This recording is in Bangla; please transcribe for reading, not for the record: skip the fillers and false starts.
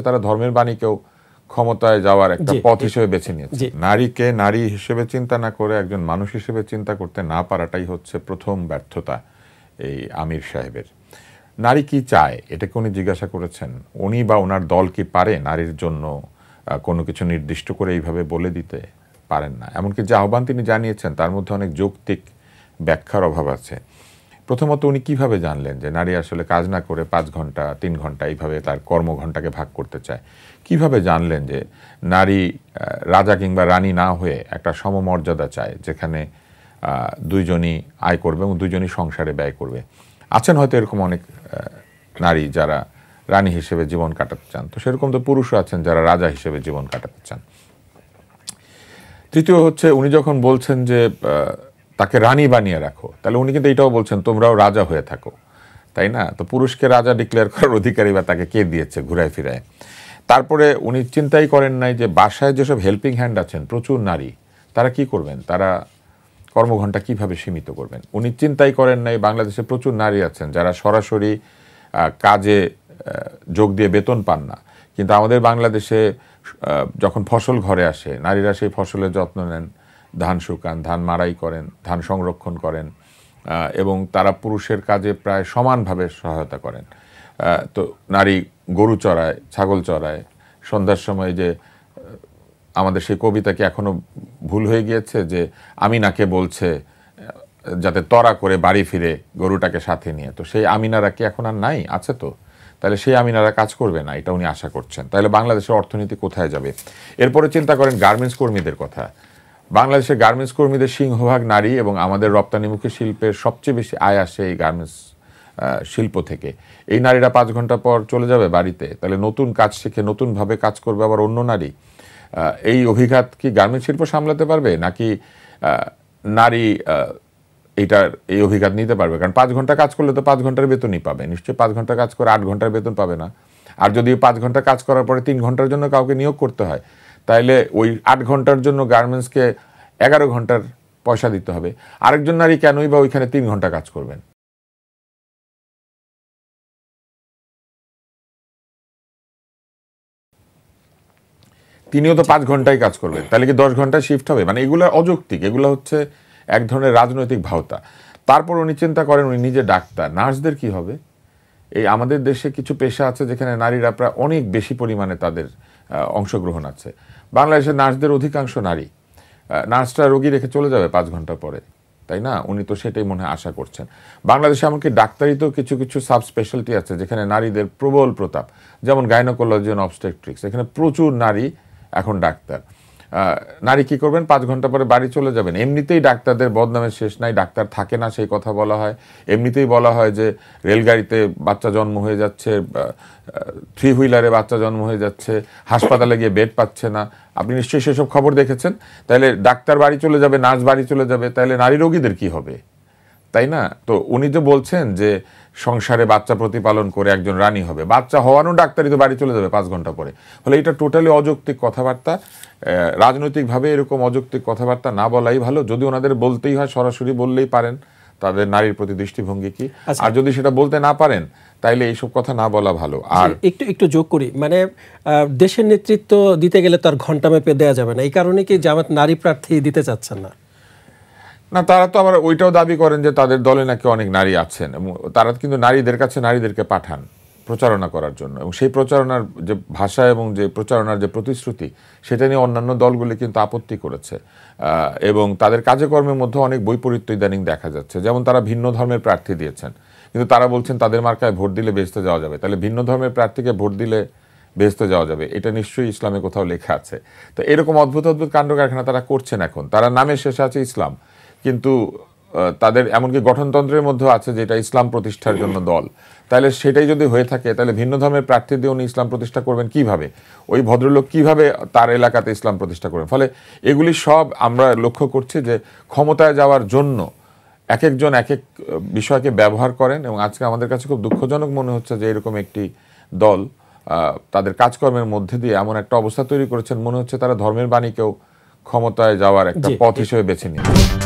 তারা ধর্মের বাণীকেও ক্ষমতায় যাওয়ার একটা পথ হিসেবে বেছে নিয়েছে। নারীকে নারী হিসেবে চিন্তা না করে একজন মানুষ হিসেবে চিন্তা করতে না পারাটাই হচ্ছে প্রথম ব্যর্থতা এই আমির সাহেবের। নারী কি চায় এটাকে উনি জিজ্ঞাসা করেছেন? উনি বা ওনার দল কি পারে নারীর জন্য কোনো কিছু নির্দিষ্ট করে এইভাবে বলে দিতে? পারেন না। এমনকি যে আহ্বান তিনি জানিয়েছেন তার মধ্যে অনেক যৌক্তিক ব্যাখ্যার অভাব আছে। প্রথমত উনি কিভাবে জানলেন যে নারী আসলে কাজ না করে 5 ঘন্টা 3 ঘন্টা এইভাবে তার কর্মঘণ্টাকে ভাগ করতে চায়? কিভাবে জানলেন যে নারী রাজা কিংবা রানী না হয়ে একটা সমমর্যাদা চায় যেখানে দুইজনই আয় করবে এবং দুইজনই সংসারে ব্যয় করবে? আছেন হয়তো এরকম অনেক নারী যারা রানী হিসেবে জীবন কাটাতে চান, তো সেরকম তো পুরুষও আছেন যারা রাজা হিসেবে জীবন কাটাতে চান। তৃতীয় হচ্ছে উনি যখন বলছেন যে তাকে রানী বানিয়ে রাখো, তাহলে উনি কিন্তু এটাও বলছেন তোমরাও রাজা হয়ে থাকো, তাই না? তো পুরুষকে রাজা ডিক্লেয়ার করার অধিকারী বা তাকে কে দিয়েছে ঘুরায় ফিরায়? তারপরে উনি চিন্তাই করেন নাই যে বাসায় যেসব হেল্পিং হ্যান্ড আছেন প্রচুর নারী, তারা কি করবেন? তারা কর্মঘণ্টা কিভাবে সীমিত করবেন? উনি চিন্তাই করেন নাই বাংলাদেশে প্রচুর নারী আছেন যারা সরাসরি কাজে যোগ দিয়ে বেতন পান না, কিন্তু আমাদের বাংলাদেশে যখন ফসল ঘরে আসে নারীরা সেই ফসলের যত্ন নেন, ধান শুকান, ধান মাড়াই করেন, ধান সংরক্ষণ করেন এবং তারা পুরুষের কাজে প্রায় সমানভাবে সহায়তা করেন। তো নারী গরু চড়ায়, ছাগল চড়ায়, সন্ধ্যার সময় যে আমাদের সেই কবিতা কি এখনো ভুল হয়ে গিয়েছে যে আমিনাকে বলছে যাতে তরা করে বাড়ি ফিরে গরুটাকে সাথে নিয়ে? তো সেই আমিনারা কি এখন আর নাই? আছে তো। তাহলে সেই আমিনারা কাজ করবে না এটা উনি আশা করছেন। তাহলে বাংলাদেশের অর্থনীতি কোথায় যাবে? এরপরে চিন্তা করেন গার্মেন্টস কর্মীদের কথা। বাংলাদেশের গার্মেন্টস কর্মীদের সিংহভাগ নারী এবং আমাদের রপ্তানিমুখী শিল্পের সবচেয়ে বেশি আয় আসে এই গার্মেন্টস শিল্প থেকে। এই নারীরা 5 ঘন্টা পর চলে যাবে বাড়িতে, তাহলে নতুন কাজ শিখে নতুনভাবে কাজ করবে আবার অন্য নারী। এই অভিঘাত কি গার্মেন্টস শিল্প সামলাতে পারবে, নাকি নারী এই অভিঘাত নিতে পারবে? কারণ 5 ঘন্টা কাজ করলে তো 5 ঘন্টার বেতনই পাবে, নিশ্চয়ই 5 ঘন্টা কাজ করে 8 ঘন্টার বেতন পাবে না। আর যদি 5 ঘন্টা কাজ করার পরে 3 ঘন্টার জন্য কাউকে নিয়োগ করতে হয়, তাহলে ওই 8 ঘন্টার জন্য গার্মেন্টসকে 11 ঘন্টার পয়সা দিতে হবে। আরেকজন নারী কেনই বা ওইখানে 3 ঘন্টা কাজ করবেন? তিনিও তো 5 ঘন্টায় কাজ করবেন, তাহলে কি 10 ঘন্টায় শিফট হবে? মানে এগুলো অযৌক্তিক, এগুলো হচ্ছে এক ধরনের রাজনৈতিক ভাওতা। তারপর উনি চিন্তা করেন উনি নিজে ডাক্তার, নার্সদের কি হবে? এই আমাদের দেশে কিছু পেশা আছে যেখানে নারীরা প্রায় অনেক বেশি পরিমাণে তাদের অংশগ্রহণ আছে। বাংলাদেশের নার্সদের অধিকাংশ নারী। নার্সরা রোগী রেখে চলে যাবে 5 ঘন্টা পরে, তাই না? উনি তো সেটাই মনে হয় আশা করছেন। বাংলাদেশে এমনকি ডাক্তারিতেও কিছু কিছু সাব স্পেশালিটি আছে যেখানে নারীদের প্রবল প্রতাপ, যেমন গাইনোকোলজি অ্যান্ড অবস্টেট্রিক্স, এখানে প্রচুর নারী এখন ডাক্তার। নারী কি করবেন? 5 ঘন্টা পরে বাড়ি চলে যাবেন। এমনিতেই ডাক্তারদের বদনামের শেষ নাই, ডাক্তার থাকে না সেই কথা বলা হয়। এমনিতেই বলা হয় যে রেলগাড়িতে বাচ্চা জন্ম হয়ে যাচ্ছে, 3 হুইলারে বাচ্চা জন্ম হয়ে যাচ্ছে, হাসপাতালে গিয়ে বেড পাচ্ছে না। আপনি নিশ্চয়ই সেসব খবর দেখেছেন। তাহলে ডাক্তার বাড়ি চলে যাবে, নার্স বাড়ি চলে যাবে, তাহলে নারী রোগীদের কি হবে? তাই না? তো উনি যে বলছেন যে সংসারে বাচ্চা প্রতিপালন করে একজন রানী হবে, বাচ্চা হওয়ানো ডাক্তারই তো বাড়ি চলে যাবে 5 ঘন্টা পরে। ফলে এটা টোটালি অযৌক্তিক কথাবার্তা। রাজনৈতিকভাবে এরকম অযৌক্তিক কথাবার্তা না বলাই ভালো। যদি ওনাদের বলতেই হয় সরাসরি বললেই পারেন তাদের নারীর প্রতি দৃষ্টিভঙ্গি কি। আর যদি সেটা বলতে না পারেন তাইলে এইসব কথা না বলা ভালো। আর একটু যোগ করি, মানে দেশের নেতৃত্ব দিতে গেলে তার ঘন্টা মেপে দেওয়া যাবে না, এই কারণে কি জামাত নারী প্রার্থী দিতে চাচ্ছেন না? না, তারা তো আবার ওইটাও দাবি করেন যে তাদের দলে নাকি অনেক নারী আছেন এবং তারা কিন্তু নারীদের কাছে নারীদেরকে পাঠান প্রচারণা করার জন্য, এবং সেই প্রচারণার যে ভাষা এবং যে প্রচারণার যে প্রতিশ্রুতি সেটা নিয়ে অন্যান্য দলগুলি কিন্তু আপত্তি করেছে এবং তাদের কাজকর্মের মধ্যে অনেক বৈপরীত্য ইদানিং দেখা যাচ্ছে। যেমন তারা ভিন্ন ধর্মের প্রার্থী দিয়েছেন, কিন্তু তারা বলছেন তাদের মার্কায় ভোট দিলে বেহেশতে যাওয়া যাবে। তাহলে ভিন্ন ধর্মের প্রার্থীকে ভোট দিলে বেহেশতে যাওয়া যাবে, এটা নিশ্চয়ই ইসলামে কোথাও লেখা আছে। তো এরকম অদ্ভুত অদ্ভুত কাণ্ড কারখানা তারা করছেন এখন। তারা নামের শেষে আছে ইসলাম, কিন্তু তাদের এমনকি গঠনতন্ত্রের মধ্যে আছে যেটা ইসলাম প্রতিষ্ঠার জন্য দল। তাহলে সেটাই যদি হয়ে থাকে তাহলে ভিন্ন ধর্মের প্রার্থী দিয়ে উনি ইসলাম প্রতিষ্ঠা করবেন কিভাবে? ওই ভদ্রলোক কিভাবে তার এলাকাতে ইসলাম প্রতিষ্ঠা করবেন? ফলে এগুলি সব আমরা লক্ষ্য করছি যে ক্ষমতায় যাওয়ার জন্য এক একজন এক এক বিষয়কে ব্যবহার করেন, এবং আজকে আমাদের কাছে খুব দুঃখজনক মনে হচ্ছে যে এরকম একটি দল তাদের কাজকর্মের মধ্যে দিয়ে এমন একটা অবস্থা তৈরি করেছেন মনে হচ্ছে তারা ধর্মের বাণীকেও ক্ষমতায় যাওয়ার একটা পথ হিসেবে বেছে নিয়েছে।